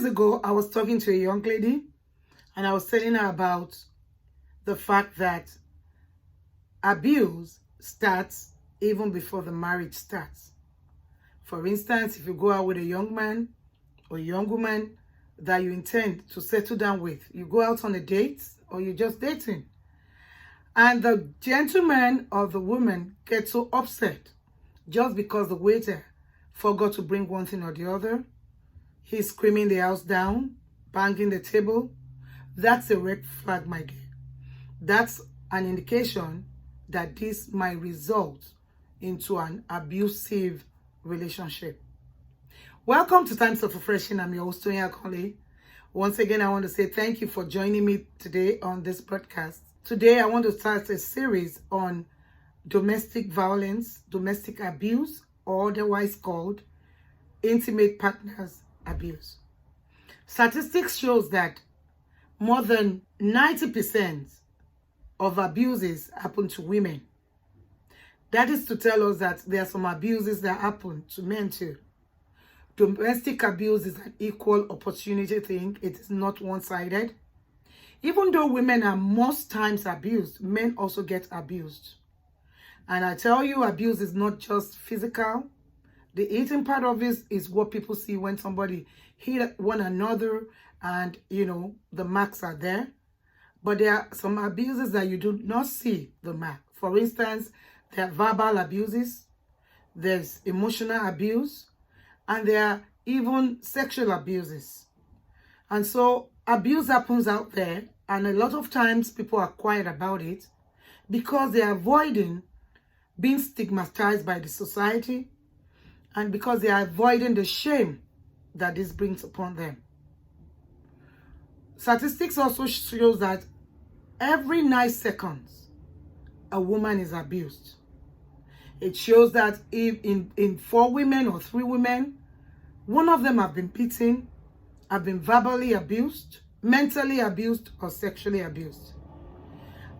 ago, I was talking to a young lady and I was telling her about the fact that abuse starts even before the marriage starts. For instance, if you go out with a young man or a young woman that you intend to settle down with, you go out on a date or you're just dating, and the gentleman or the woman gets so upset just because the waiter forgot to bring one thing or the other. He's screaming the house down, banging the table. That's a red flag, my dear. That's an indication that this might result into an abusive relationship. Welcome to Times of Refreshing. I'm your host, Toyin. Once again, I want to say thank you for joining me today on this broadcast. Today, I want to start a series on domestic violence, domestic abuse, or otherwise called intimate partners abuse. Statistics shows that more than 90% of abuses happen to women. That is to tell us that there are some abuses that happen to men too. Domestic abuse is an equal opportunity thing. It is not one-sided. Even though women are most times abused, men also get abused. And I tell you, abuse is not just physical. The eating part of it is what people see when somebody hit one another and, the marks are there. But there are some abuses that you do not see the mark. For instance, there are verbal abuses, there's emotional abuse, and there are even sexual abuses. And so abuse happens out there, and a lot of times people are quiet about it because they are avoiding being stigmatized by the society, and because they are avoiding the shame that this brings upon them. Statistics also shows that every 9 seconds, a woman is abused. It shows that if in 4 women or 3 women, one of them have been beaten, have been verbally abused, mentally abused, or sexually abused.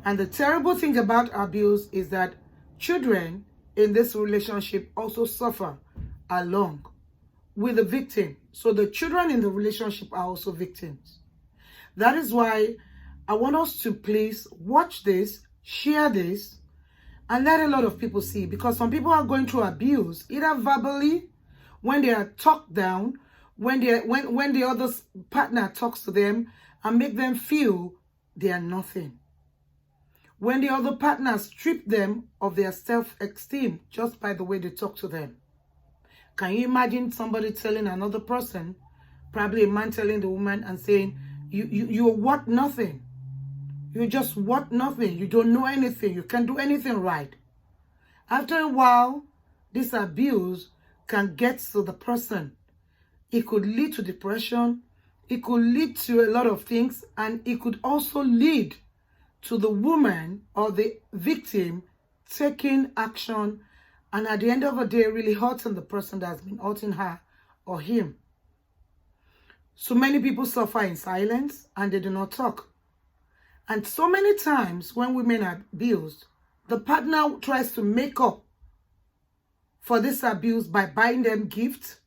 And the terrible thing about abuse is that children in this relationship also suffer along with the victim. So the children in the relationship are also victims. That is why I want us to please watch this, share this, and let a lot of people see. Because some people are going through abuse, either verbally, when they are talked down, when the other partner talks to them and make them feel they are nothing. When the other partner strip them of their self-esteem just by the way they talk to them. Can you imagine somebody telling another person, probably a man telling the woman and saying, you're what nothing. You're just what nothing. You don't know anything. You can't do anything right. After a while, this abuse can get to the person. It could lead to depression. It could lead to a lot of things. And it could also lead to the woman or the victim taking action, and at the end of the day, really hurting the person that's been hurting her or him. So many people suffer in silence and they do not talk. And so many times when women are abused, the partner tries to make up for this abuse by buying them gifts,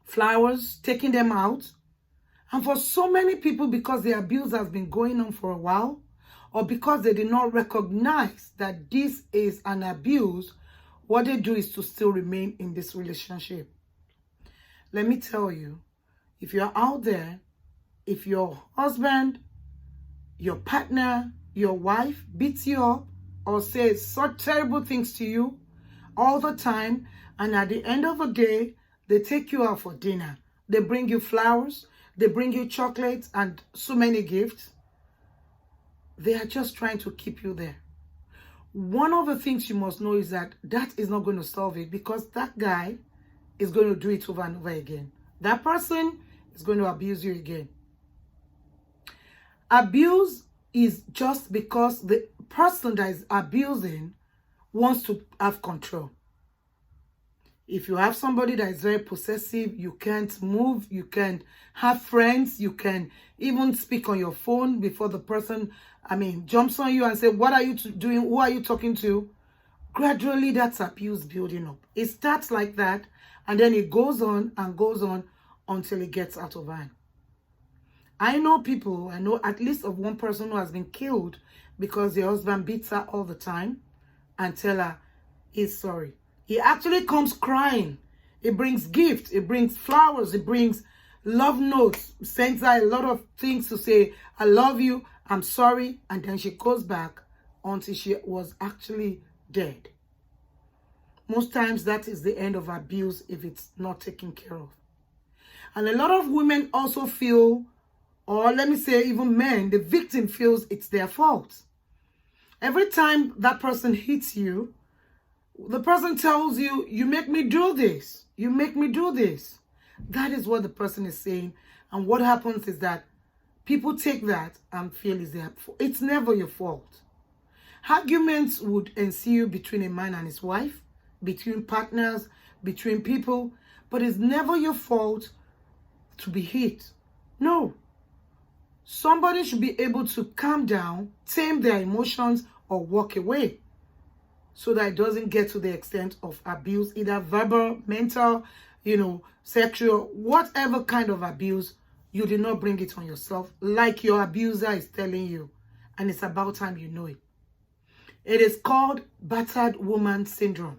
flowers, taking them out. And for so many people, because the abuse has been going on for a while, or because they did not recognize that this is an abuse, what they do is to still remain in this relationship. Let me tell you, if you're out there, if your husband, your partner, your wife beats you up or says such terrible things to you all the time, and at the end of the day, they take you out for dinner, they bring you flowers, they bring you chocolates and so many gifts, they are just trying to keep you there. One of the things you must know is that that is not going to solve it, because that guy is going to do it over and over again. That person is going to abuse you again. Abuse is just because the person that is abusing wants to have control. If you have somebody that is very possessive, you can't move, you can't have friends, you can even speak on your phone before the person, jumps on you and say, what are you doing? Who are you talking to? Gradually, that's abuse building up. It starts like that, and then it goes on and goes on until it gets out of hand. I know at least of one person who has been killed because the husband beats her all the time and tell her he's sorry. He actually comes crying. He brings gifts, he brings flowers, he brings love notes, sends her a lot of things to say, I love you, I'm sorry, and then she goes back until she was actually dead. Most times that is the end of abuse if it's not taken care of. And a lot of women also feel, or let me say even men, the victim feels it's their fault. Every time that person hits you, the person tells you, you make me do this. You make me do this. That is what the person is saying. And what happens is that people take that and feel it's never your fault. Arguments would ensue between a man and his wife, between partners, between people, but it's never your fault to be hit. No. Somebody should be able to calm down, tame their emotions, or walk away so that it doesn't get to the extent of abuse, either verbal, mental, sexual, whatever kind of abuse. You did not bring it on yourself like your abuser is telling you. And it's about time you know it. It is called battered woman syndrome.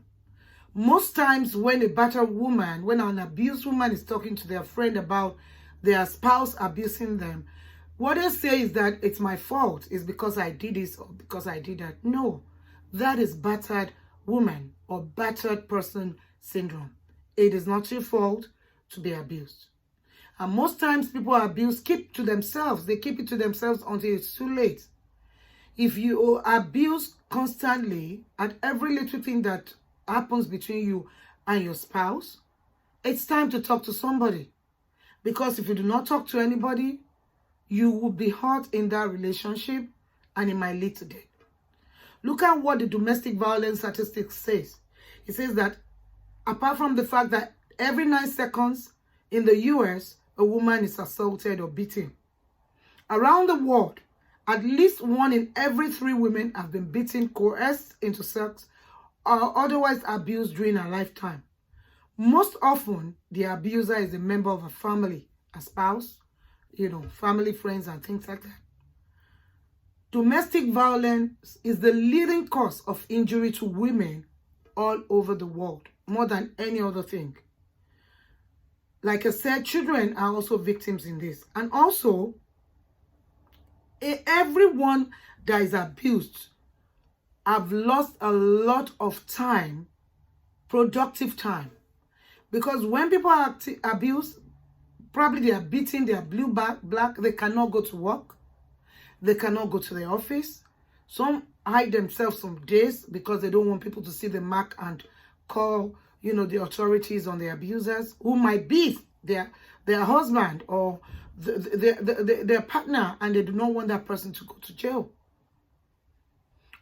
Most times when a battered woman, when an abused woman is talking to their friend about their spouse abusing them, what they say is that it's my fault. It's because I did this or because I did that. No, that is battered woman or battered person syndrome. It is not your fault to be abused. And most times people are abused, keep to themselves. They keep it to themselves until it's too late. If you abuse constantly at every little thing that happens between you and your spouse, it's time to talk to somebody. Because if you do not talk to anybody, you will be hurt in that relationship and it might lead to death. Look at what the domestic violence statistics says. It says that apart from the fact that every 9 seconds in the US, a woman is assaulted or beaten. Around the world, at least 1 in every 3 women have been beaten, coerced into sex, or otherwise abused during her lifetime. Most often, the abuser is a member of a family, a spouse, family, friends, and things like that. Domestic violence is the leading cause of injury to women all over the world, more than any other thing. Like I said, children are also victims in this. And also, everyone that is abused have lost a lot of time, productive time. Because when people are abused, probably they are beaten, they are blue, black, they cannot go to work. They cannot go to the office. Some hide themselves some days because they don't want people to see the mark and call, the authorities on the abusers, who might be their husband or their partner, and they do not want that person to go to jail.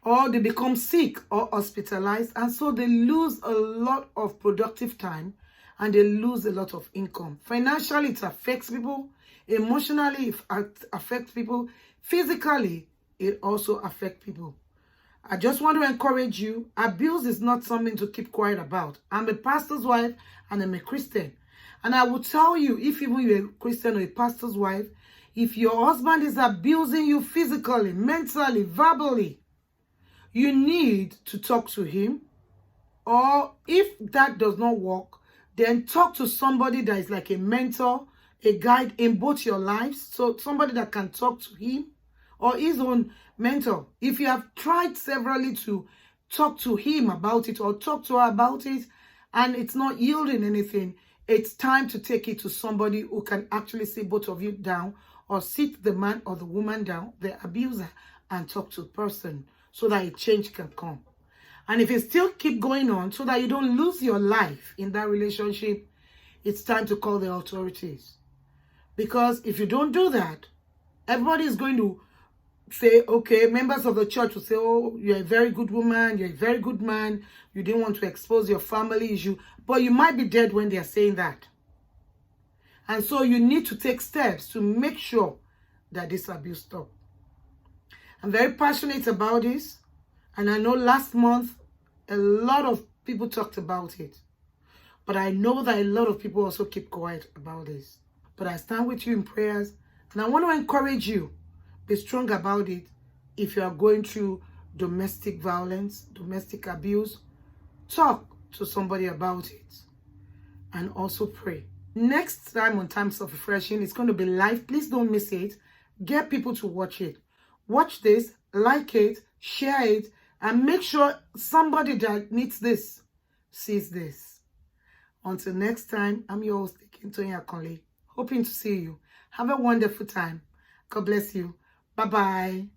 Or they become sick or hospitalized, and so they lose a lot of productive time and they lose a lot of income. Financially, it affects people. Emotionally, it affects people. Physically, it also affects people. I just want to encourage you, abuse is not something to keep quiet about. I'm a pastor's wife and I'm a Christian. And I will tell you, if even you're a Christian or a pastor's wife, if your husband is abusing you physically, mentally, verbally, you need to talk to him. Or if that does not work, then talk to somebody that is like a mentor, a guide in both your lives. So somebody that can talk to him or his own mentor. If you have tried severally to talk to him about it or talk to her about it and it's not yielding anything, it's time to take it to somebody who can actually sit both of you down or sit the man or the woman down, the abuser, and talk to the person so that a change can come. And if it still keep going on so that you don't lose your life in that relationship, it's time to call the authorities. Because if you don't do that, everybody is going to say, okay, members of the church will say, oh, you're a very good woman, you're a very good man, you didn't want to expose your family issue, but you might be dead when they're saying that. And so you need to take steps to make sure that this abuse stops. I'm very passionate about this, and I know last month a lot of people talked about it. But I know that a lot of people also keep quiet about this. But I stand with you in prayers, and I want to encourage you. Be strong about it. If you are going through domestic violence, domestic abuse, talk to somebody about it. And also pray. Next time on Times of Refreshing, it's going to be live. Please don't miss it. Get people to watch it. Watch this, like it, share it, and make sure somebody that needs this sees this. Until next time, I'm your host, Toyin. Hoping to see you. Have a wonderful time. God bless you. Bye-bye.